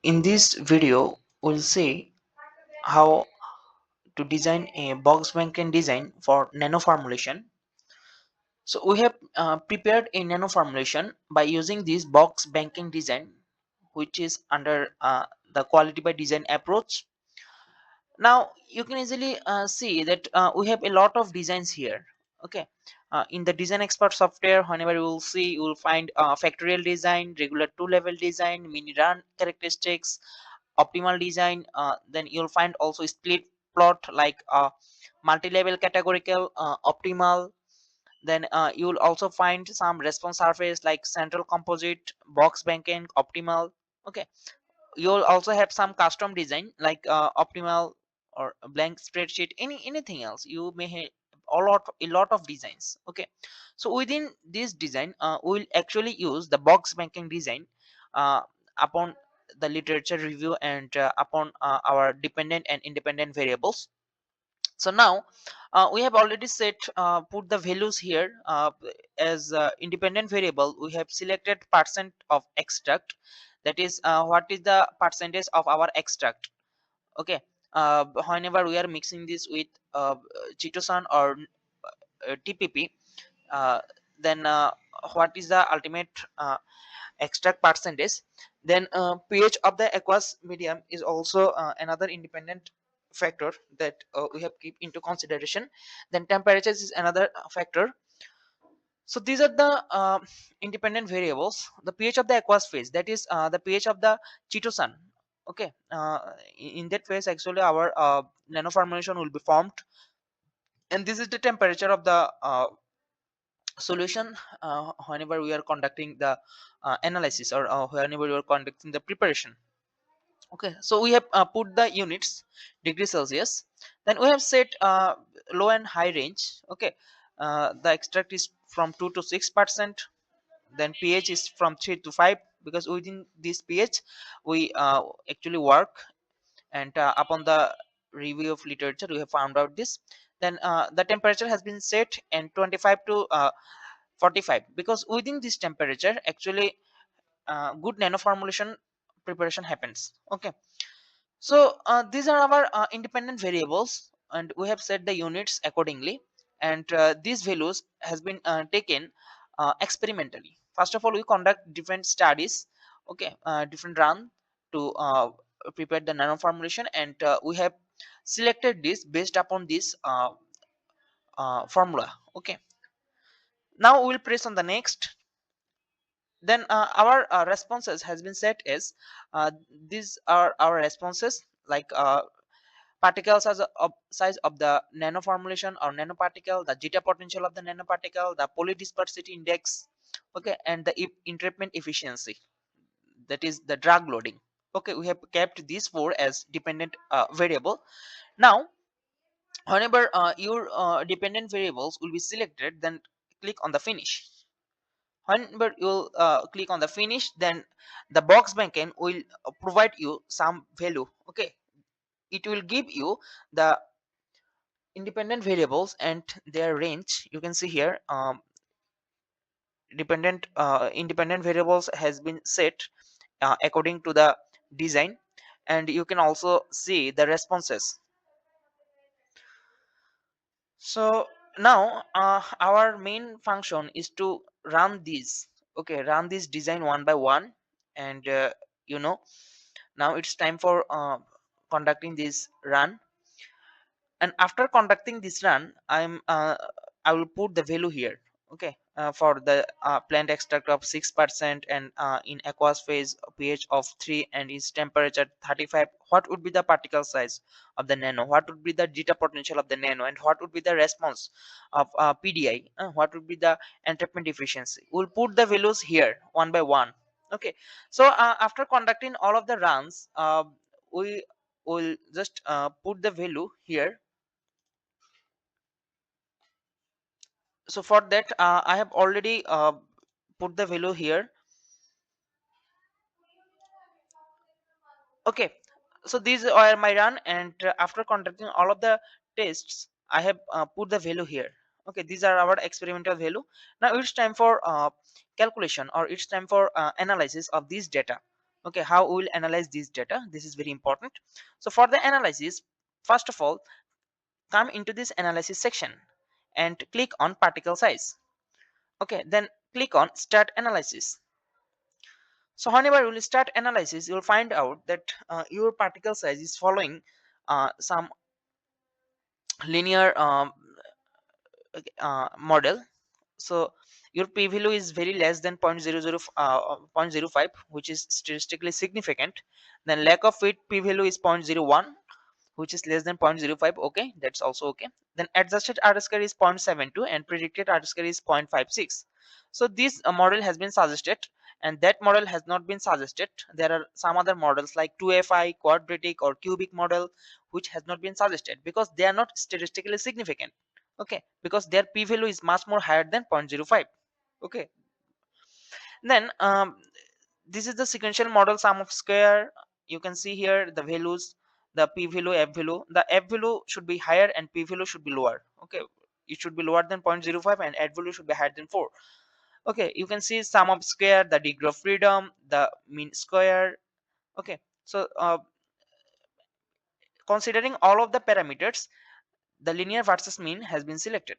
In this video, we'll see how to design a box banking design for nano-formulation. So we have prepared a nano-formulation by using this box banking design, which is under the quality by design approach. Now you can easily see that we have a lot of designs here. Okay. In the design expert software, whenever you will see, you will find factorial design, regular two level design, mini run characteristics, optimal design. Then you'll find also split plot like multi-level categorical, optimal. Then you'll also find some response surface like central composite, box banking, optimal. Okay. You'll also have some custom design like optimal or a blank spreadsheet, anything else you may have. A lot of designs. Okay. So within this design, we'll actually use the box banking design uh, upon the literature review and upon our dependent and independent variables. So now we have already set put the values here as independent variable. We have selected percent of extract, that is what is the percentage of our extract. Okay. Whenever we are mixing this with chitosan or TPP, uh, then what is the ultimate extract percentage. Then pH of the aqueous medium is also another independent factor that we have keep into consideration. Then temperatures is another factor. So these are the independent variables. The pH of the aqueous phase, that is the pH of the chitosan. Okay. In that phase actually our nano formulation will be formed, and this is the temperature of the solution whenever we are conducting the analysis, or whenever we are conducting the preparation. Okay. So we have put the units degree celsius. Then we have set low and high range. Okay. The extract is from 2 to 6%. Then pH is from 3 to 5, because within this pH we actually work. And upon the review of literature we have found out this. Then the temperature has been set and 25 to 45, because within this temperature actually good nanoformulation preparation happens. Okay. So these are our independent variables, and we have set the units accordingly. And these values has been taken experimentally. First of all, we conduct different studies. Okay. Different run to prepare the nanoformulation, and we have selected this based upon this formula. Okay. Now we will press on the next. Then our responses has been set as these are our responses, like particle size of the nano formulation or nanoparticle, the zeta potential of the nanoparticle, the polydispersity index. Okay. And the entrapment efficiency, that is the drug loading. Okay. We have kept these four as dependent variable. Now whenever your dependent variables will be selected, then click on the finish. Whenever you'll click on the finish, then the box banking will provide you some value. Okay. It will give you the independent variables and their range. You can see here dependent independent variables has been set according to the design. And you can also see the responses. So now our main function is to run these. Okay. Run this design one by one. And you know now it's time for conducting this run. And after conducting this run, I will put the value here. Okay. For the plant extract of 6%, and in aqueous phase pH of 3, and its temperature 35, what would be the particle size of the nano, what would be the zeta potential of the nano, and what would be the response of PDI, what would be the entrapment efficiency. We'll put the values here one by one. Okay. So after conducting all of the runs, we will just put the value here. So for that I have already put the value here. Okay. So these are my run, and after conducting all of the tests I have put the value here. Okay. These are our experimental value. Now it's time for calculation, or it's time for analysis of this data. Okay, how we will analyze this data, this is very important. So for the analysis, first of all, come into this analysis section and click on particle size. Okay, then click on start analysis. So whenever you will start analysis, you will find out that your particle size is following some linear model. So your p value is very less than 0.05, which is statistically significant. Then lack of fit p value is 0.01, which is less than 0.05. Okay, that's also okay. Then adjusted r square is 0.72 and predicted r square is 0.56. So this model has been suggested, and that model has not been suggested. There are some other models like 2fi, quadratic or cubic model, which has not been suggested because they are not statistically significant. Okay, because their p value is much more higher than 0.05. Okay, then this is the sequential model sum of square. You can see here the values, the p value, f value. The f value should be higher and p value should be lower. Okay, it should be lower than 0.05 and f value should be higher than 4. Okay, you can see sum of square, the degree of freedom, the mean square. Okay, so considering all of the parameters, the linear versus mean has been selected.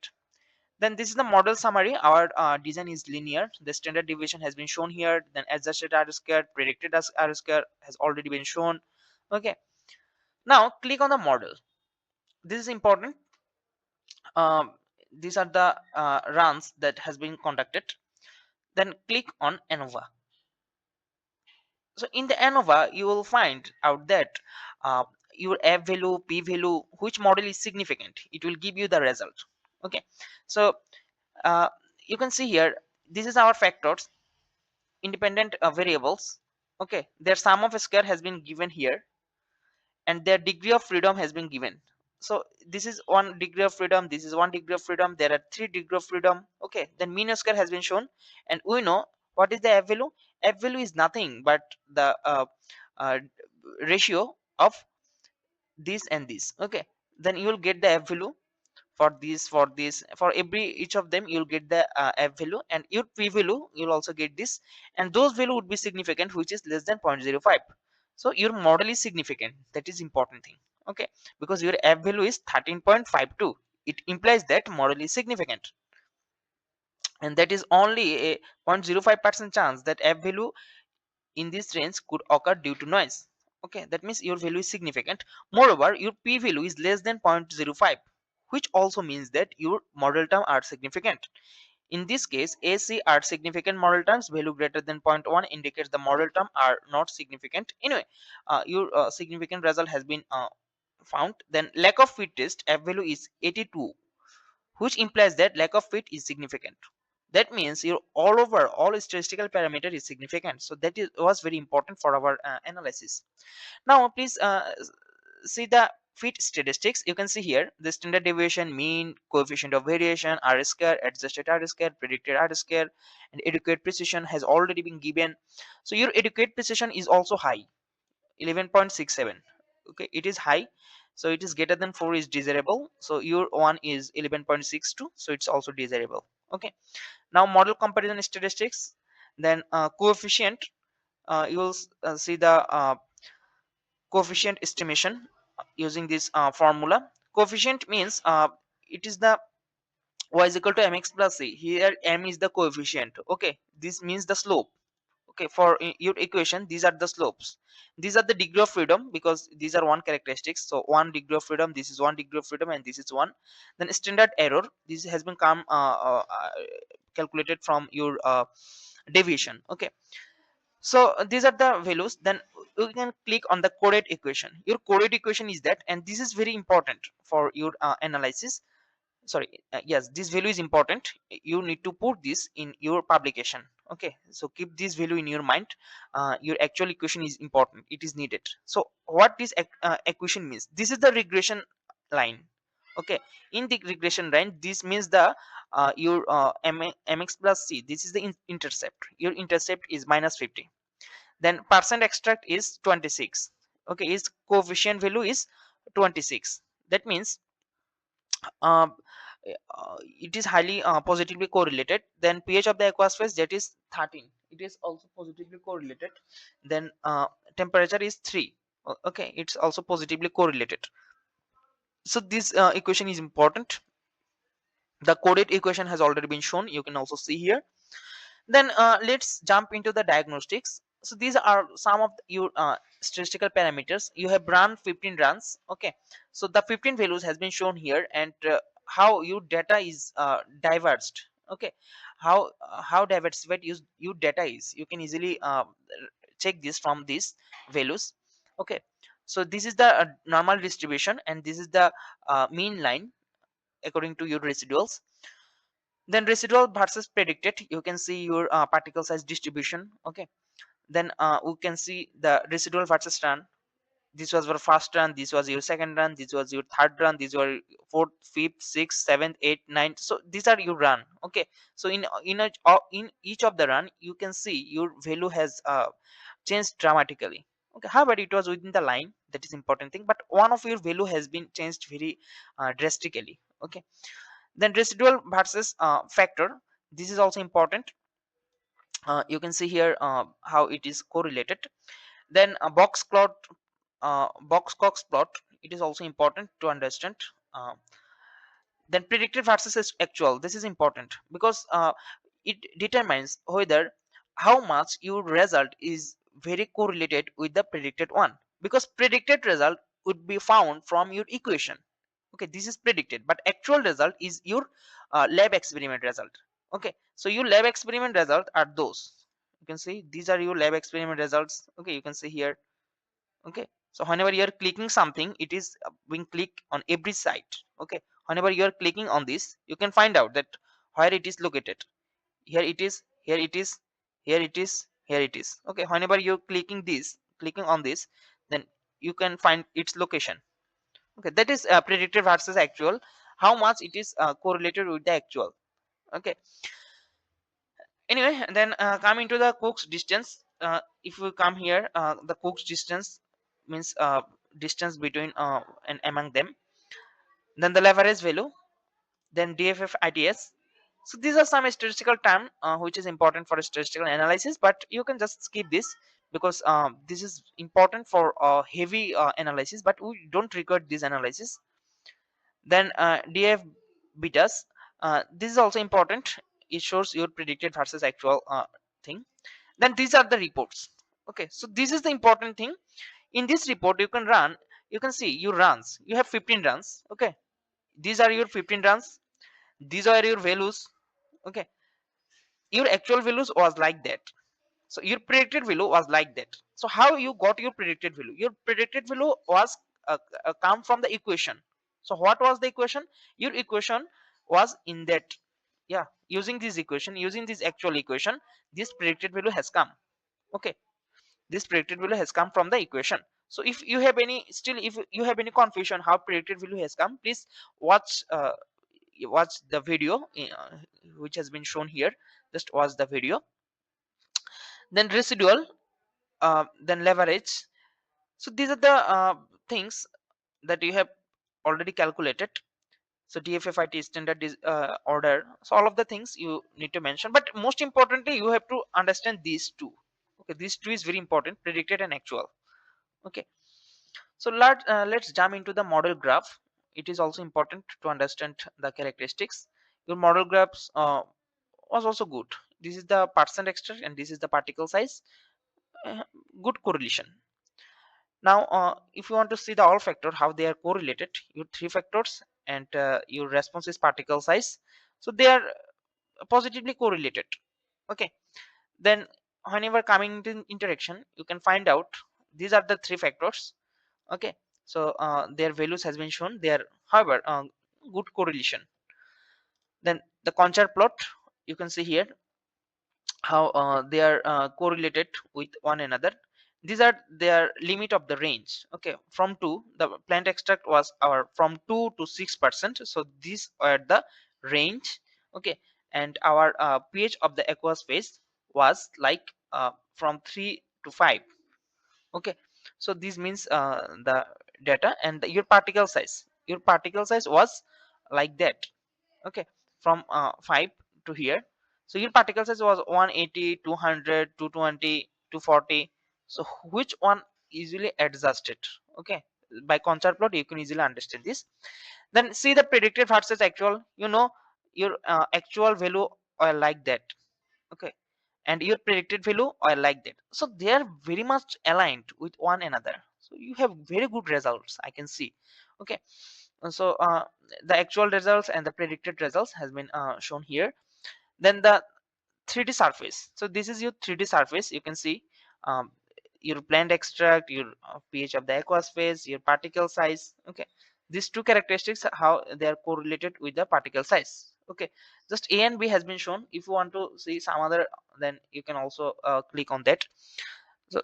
Then this is the model summary. Our design is linear. The standard deviation has been shown here. Then adjusted r square, predicted as r square has already been shown. Okay, now click on the model. This is important. These are the runs that has been conducted. Then click on ANOVA. So in the ANOVA, you will find out that uh, your f value, p value, which model is significant. It will give you the result. Okay, so uh, you can see here. This is our factors, independent variables. Okay, their sum of square has been given here, and their degree of freedom has been given. So this is 1 degree of freedom, this is 1 degree of freedom, there are 3 degree of freedom. Okay, then mean square has been shown, and we know what is the f value. F value is nothing but the uh, ratio of this and this. Okay, then you will get the f value for this for every each of them. You'll get the f value, and your p value you'll also get this, and those value would be significant, which is less than 0.05. So your model is significant. That is important thing. Okay, because your f value is 13.52, it implies that model is significant, and that is only a 0.05% chance that f value in this range could occur due to noise. Okay, that means your value is significant. Moreover, your p value is less than 0.05, which also means that your model term are significant. In this case, AC are significant model terms. Value greater than zero point 0.1 indicates the model term are not significant. Anyway, your significant result has been found. Then lack of fit test f value is 82, which implies that lack of fit is significant. That means your all over all statistical parameter is significant. So that is was very important for our analysis. Now please see the fit statistics. You can see here the standard deviation, mean, coefficient of variation, r square, adjusted r square, predicted r square, and adequate precision has already been given. So your adequate precision is also high, 11.67. Okay, it is high, so it is greater than 4 is desirable. So your one is 11.62, so it's also desirable. Okay, now model comparison statistics. Then coefficient, you will see the coefficient estimation using this formula. Coefficient means it is the y is equal to mx plus c. Here m is the coefficient. Okay, this means the slope. Okay, for your equation, these are the slopes. These are the degree of freedom, because these are one characteristics. So 1 degree of freedom, this is 1 degree of freedom, and this is one. Then standard error, this has been calculated from your deviation. Okay, so these are the values. Then you can click on the coded equation. Your coded equation is that, and this is very important for your analysis. Sorry, yes, this value is important. You need to put this in your publication. Okay, so keep this value in your mind. Your actual equation is important, it is needed. So what this equation means, this is the regression line. Okay, in the regression line, this means the your mx plus c, this is the intercept. Your intercept is -50. Then percent extract is 26. Okay, its coefficient value is 26. That means uh, it is highly positively correlated. Then pH of the aqueous phase, that is 13. it is also positively correlated. Then temperature is 3. Okay, it's also positively correlated. So this equation is important. The coded equation has already been shown, you can also see here. Then let's jump into the diagnostics. So these are some of your statistical parameters. You have run 15 runs. Okay, so the 15 values has been shown here, and how your data is diverged. Okay, how diversified your data is, you can easily check this from these values. Okay, so this is the normal distribution, and this is the mean line according to your residuals. Then residual versus predicted, you can see your particle size distribution. Okay, then we can see the residual versus run. This was your first run, this was your second run, this was your third run, these were fourth, fifth, sixth, seventh, eighth, ninth. So these are your run. Okay, so in each of the run, you can see your value has changed dramatically. Okay, however, it was within the line, that is important thing, but one of your value has been changed very drastically. Okay, then residual versus factor, this is also important. You can see here how it is correlated. Then a box cox plot, it is also important to understand. uh, then predicted versus actual, this is important because it determines whether how much your result is very correlated with the predicted one, because predicted result would be found from your equation. Okay, this is predicted, but actual result is your lab experiment result. Okay, so your lab experiment result are those, you can see these are your lab experiment results. Okay, you can see here. Okay, so whenever you are clicking something, it is being clicked on every site. Okay, whenever you are clicking on this, you can find out that where it is located. Here it is, here it is, here it is, here it is. Okay, whenever you're clicking on this, then you can find its location. Okay, that is predicted versus actual, how much it is correlated with the actual. Okay, anyway, then coming to the Cook's distance. If we come here, the Cook's distance means distance between and among them. Then the leverage value, then DFF ITS. So these are some statistical term which is important for statistical analysis, but you can just skip this because this is important for heavy analysis, but we don't record this analysis. Then DF betas, this is also important. It shows your predicted versus actual thing. Then these are the reports. Okay, so this is the important thing. In this report, you can see your runs, you have 15 runs. Okay, these are your 15 runs, these are your values. Okay, your actual values was like that, so your predicted value was like that. So how you got your predicted value? Your predicted value was come from the equation. So what was the equation? Your equation was in that. Yeah, using this equation, using this actual equation, this predicted value has come. Okay, this predicted value has come from the equation. So if you have any, still if you have any confusion how predicted value has come, please watch watch the video which has been shown here. Just watch the video. Then residual, then leverage. So these are the things that you have already calculated. So DFFIT standard is order. So all of the things you need to mention, but most importantly you have to understand these two. Okay, these two is very important, predicted and actual. Okay, so let's jump into the model graph. It is also important to understand the characteristics. Your model graphs was also good. This is the percent extra and this is the particle size. uh, Good correlation. Now if you want to see the all factor how they are correlated, your three factors and your response is particle size, so they are positively correlated. Okay, then whenever coming into interaction, you can find out these are the three factors. Okay, so their values has been shown, they are however good correlation. Then the conchar plot, you can see here how they are correlated with one another. These are their limit of the range. Okay, from 2, the plant extract was our from 2 to 6%, so these are the range. Okay, and our pH of the aqueous phase was like from 3 to 5. Okay, so this means the data and your particle size was like that. Okay, from 5 to here. So your particle size was 180, 200, 220, 240. So which one easily adjusted? Okay, by conchar plot you can easily understand this. Then see the predicted versus actual. Your actual value are like that. Okay, and your predicted value are like that, so they are very much aligned with one another, so you have very good results, I can see. Okay, so the actual results and the predicted results has been shown here. Then the 3D surface, so this is your 3D surface. You can see um, your plant extract, your pH of the aqueous phase, your particle size. Okay, these two characteristics, how they are correlated with the particle size. Okay, just A and B has been shown. If you want to see some other, then you can also click on that. So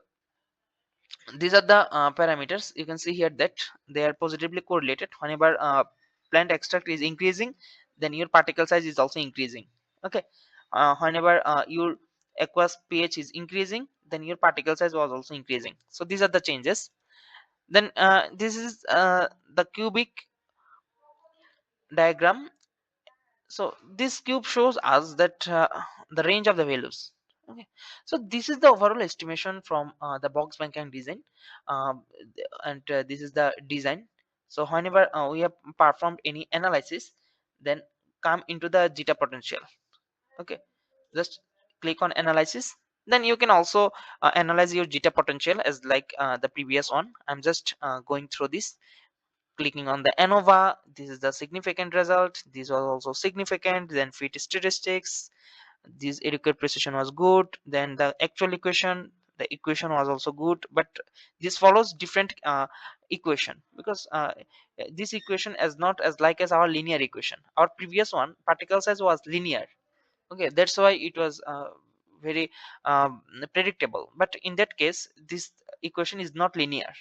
these are the parameters. You can see here that they are positively correlated. Whenever plant extract is increasing, then your particle size is also increasing. Okay, whenever your aqueous pH is increasing, then your particle size was also increasing. So these are the changes. Then this is the cubic diagram. So this cube shows us that the range of the values. Okay, so this is the overall estimation from the box banking design, and this is the design. So whenever we have performed any analysis, then come into the zeta potential. Okay, just click on analysis. Then you can also analyze your zeta potential as like the previous one. I'm just going through this. Clicking on the ANOVA, this is the significant result. This was also significant. Then fit statistics, this adequate precision was good. Then the actual equation, the equation was also good, but this follows different equation, because this equation is not as like as our linear equation. Our previous one, particle size, was linear. Okay, that's why it was very predictable, but in that case this equation is not linear.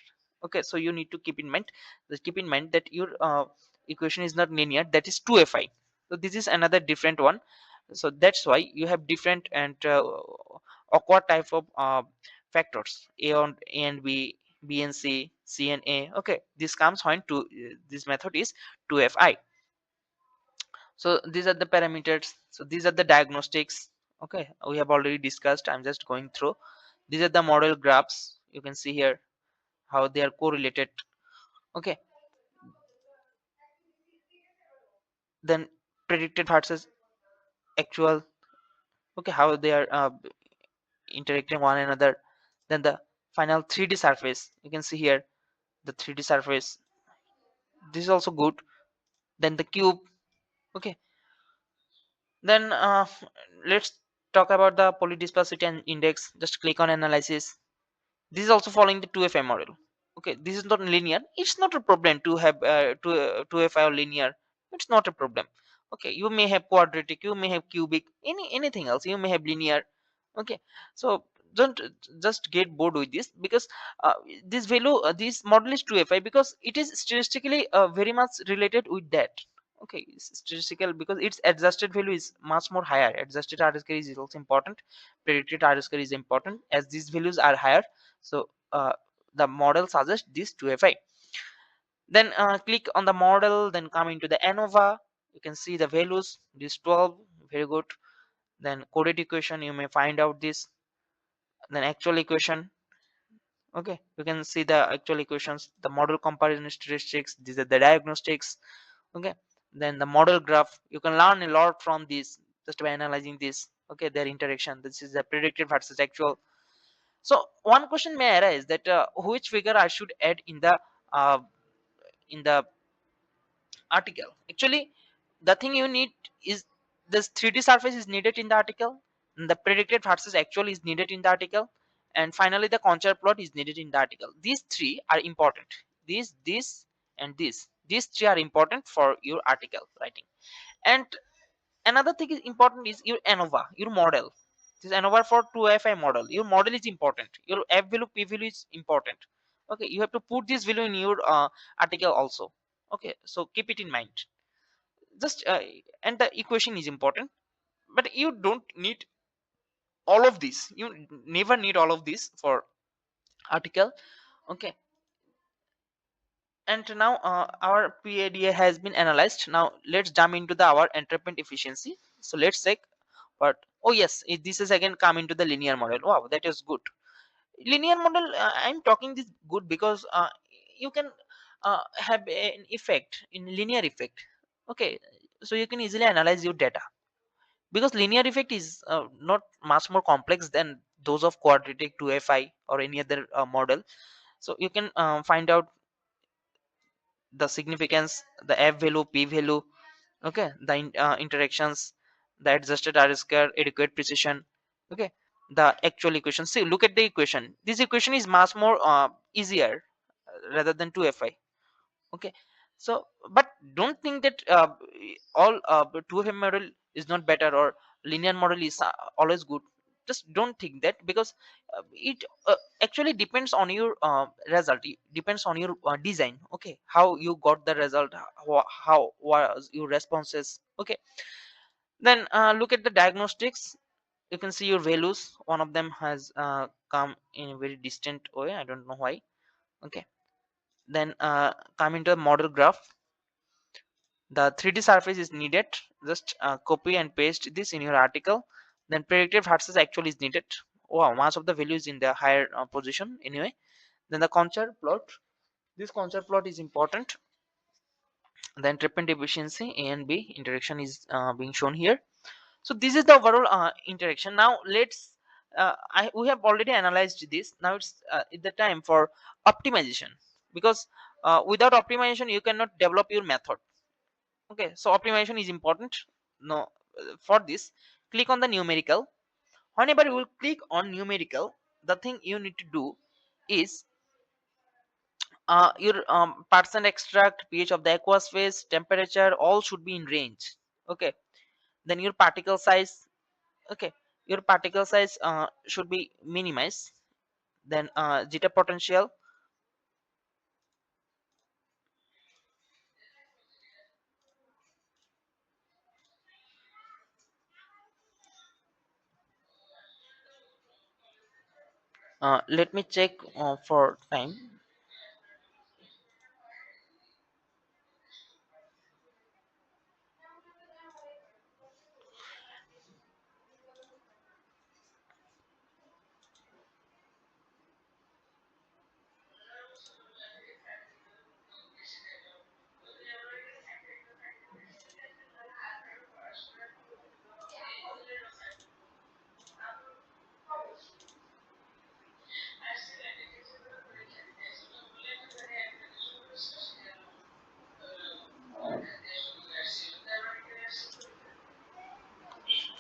Okay, so you need to keep in mind that your equation is not linear, that is 2fi. So this is another different one. So that's why you have different and awkward type of factors, a and b and c and a. Okay, this comes when this method is 2fi. So these are the parameters, so these are the diagnostics. Okay, we have already discussed, I'm just going through. These are the model graphs. You can see here how they are correlated. Okay, then predicted versus actual. Okay, how they are interacting one another. Then the final 3D surface, you can see here the 3D surface, this is also good. Then the cube. Okay, then let's talk about the polydispersity and index. Just click on analysis. This is also following the 2fi model. Okay, this is not linear, it's not a problem to have 2fi or linear. It's not a problem. Okay, you may have quadratic, you may have cubic, anything else, you may have linear. Okay, so don't just get bored with this, because this value, this model is 2fi because it is statistically very much related with that. Okay, it's statistical because its adjusted value is much more higher. Adjusted r-square is also important, predicted r-square is important, as these values are higher. So the model suggests this 2fi. Then click on the model, then come into the ANOVA. You can see the values, this 12, very good. Then coded equation, you may find out this. Then actual equation. Okay, you can see the actual equations, the model comparison statistics, these are the diagnostics. Okay, then the model graph, you can learn a lot from this just by analyzing this. Okay, their interaction, this is the predicted versus actual. So one question may arise that which figure I should add uh, in the article. Actually, the thing you need is this 3D surface is needed in the article, and the predicted versus actual is needed in the article, and finally the contour plot is needed in the article. These three are important. This, and this. These three are important for your article writing. And another thing is important is your ANOVA, your model. This ANOVA for 2fi model. Your model is important. Your f value, p value is important. Okay, you have to put this value in your article also. Okay, so keep it in mind. Just and the equation is important, but you don't need all of this. You never need all of this for article. Okay, and now our PADA has been analyzed. Now let's jump into the our entrapment efficiency. So let's check what Oh yes, this is again come into the linear model. Wow, that is good. Linear model, I'm talking this good because you can have an effect in linear effect. Okay, so you can easily analyze your data, because linear effect is not much more complex than those of quadratic 2fi or any other model. So you can find out the significance, the f value, p value, okay, the interactions, the adjusted r square, adequate precision, okay, the actual equation. See, look at the equation. This equation is much more easier rather than 2fi. Okay, so but don't think that all 2fm model is not better, or linear model is always good. Just don't think that, because it actually depends on your result. It depends on your design. Okay, how you got the result, how was your responses. Okay, then look at the diagnostics. You can see your values. One of them has come in a very distant way, I don't know why. Okay, then come into a model graph. The 3D surface is needed. Just copy and paste this in your article. Then predicted versus actual is needed. Wow, much of the value is in the higher position anyway. Then the contour plot. This contour plot is important. Then treatment efficiency, A and B interaction is being shown here. So this is the overall interaction. Now let's we have already analyzed this. Now it's the time for optimization, because without optimization you cannot develop your method. Okay, so optimization is important. No, for this, click on the numerical. Whenever you will click on numerical, the thing you need to do is your percent extract, pH of the aqueous phase, temperature, all should be in range. Okay, then your particle size. Okay, your particle size should be minimized. Then zeta potential. Let me check for time.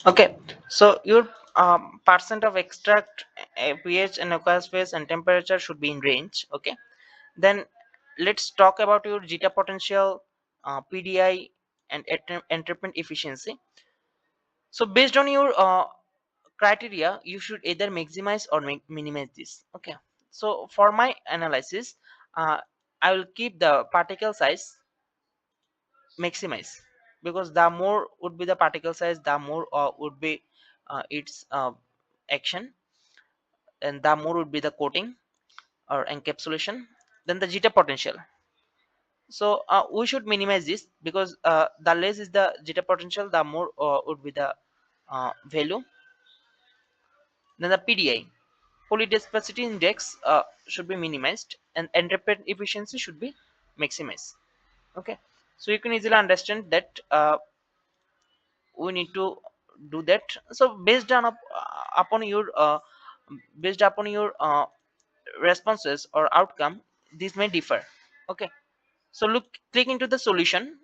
Okay, so your percent of extract, pH and aqueous phase and temperature should be in range. Okay, then let's talk about your zeta potential, PDI, and entrapment efficiency. So based on your criteria, you should either maximize or minimize this. Okay, so for my analysis, uh, I will keep the particle size maximize, because the more would be the particle size, the more would be its action, and the more would be the coating or encapsulation. Then the zeta potential. So we should minimize this, because the less is the zeta potential, the more would be the value. Then the PDI, polydensity index, should be minimized, and entrapment efficiency should be maximized. Okay, so you can easily understand that we need to do that. So based on upon your based upon your responses or outcome, these may differ. Okay, so click into the solution.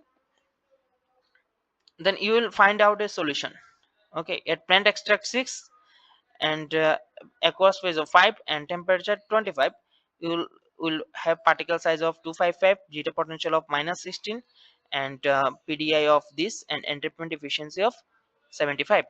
Then you will find out a solution. Okay, at plant extract 6 and aqueous phase of 5 and temperature 25, you will have particle size of 255, zeta potential of -16, and PDI of this, and entrapment efficiency of 75.